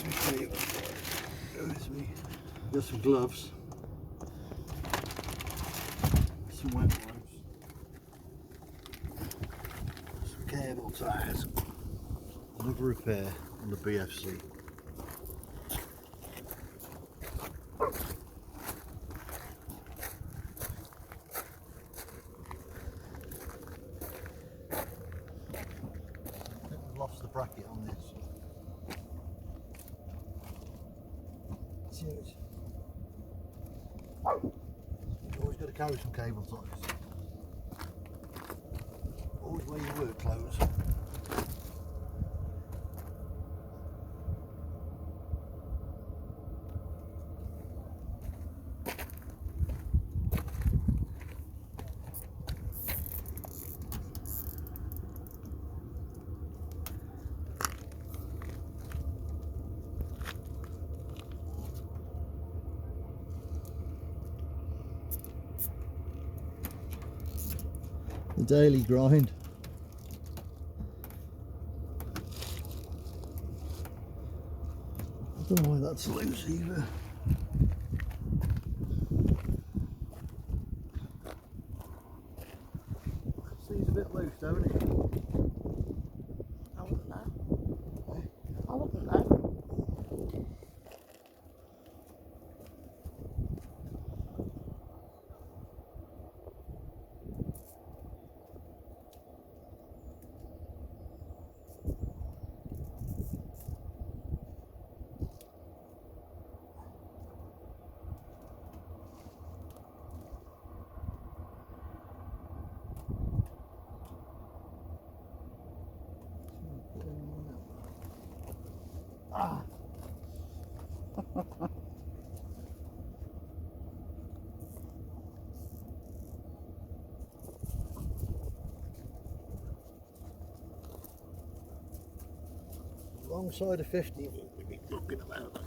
Where's my cable? Where's me? Got some gloves. Some wet wipes. Some cable ties. Another repair on the BFC. Lost the bracket on this. Serious. You've always got to carry some cable ties. Always wear your work clothes. The daily grind. I don't know why that's loose either. Seems a bit loose, don't it? I wouldn't know. Eh? I wouldn't know. Ah. Wrong side of 50 we'll be looking about.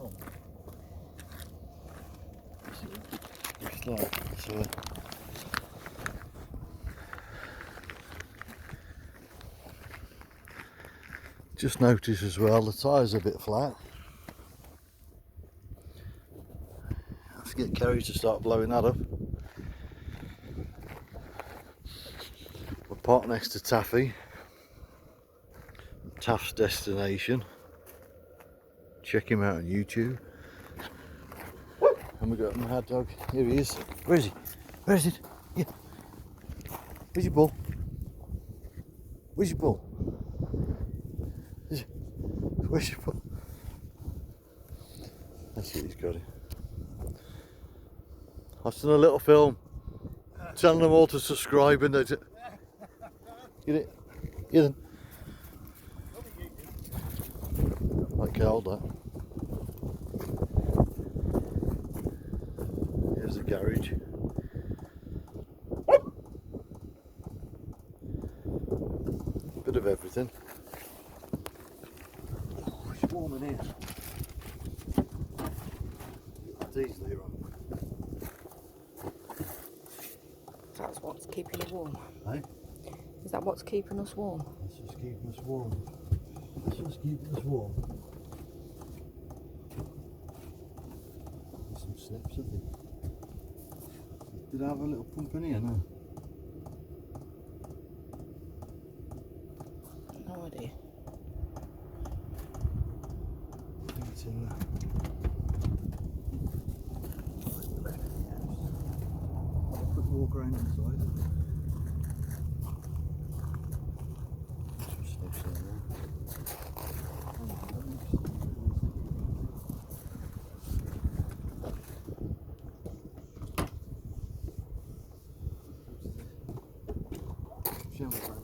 Oh. It's like so. Just notice as well the tyres are a bit flat. Have to get Kerry to start blowing that up. We're parked next to Taffy. Taft's Destination. Check him out on YouTube. And we got Mad Dog. Here he is. Where is he? Where is it? Yeah. Where's your ball? Where's your ball? Where's your ball? That's it, he's got it. I've done a little film telling them all to subscribe and get it. Get it. Okay, hold that. Here's the garage. Bit of everything. Oh, it's warm in here. That's easily wrong. That's what's keeping us warm. Eh? Is that what's keeping us warm? That's what's keeping us warm. That's what's keeping us warm. Some slips, I think. Did I have a little pump in here? No. No idea. I think it's in there. I'll put the walk around inside. Some slips in there. Show me that.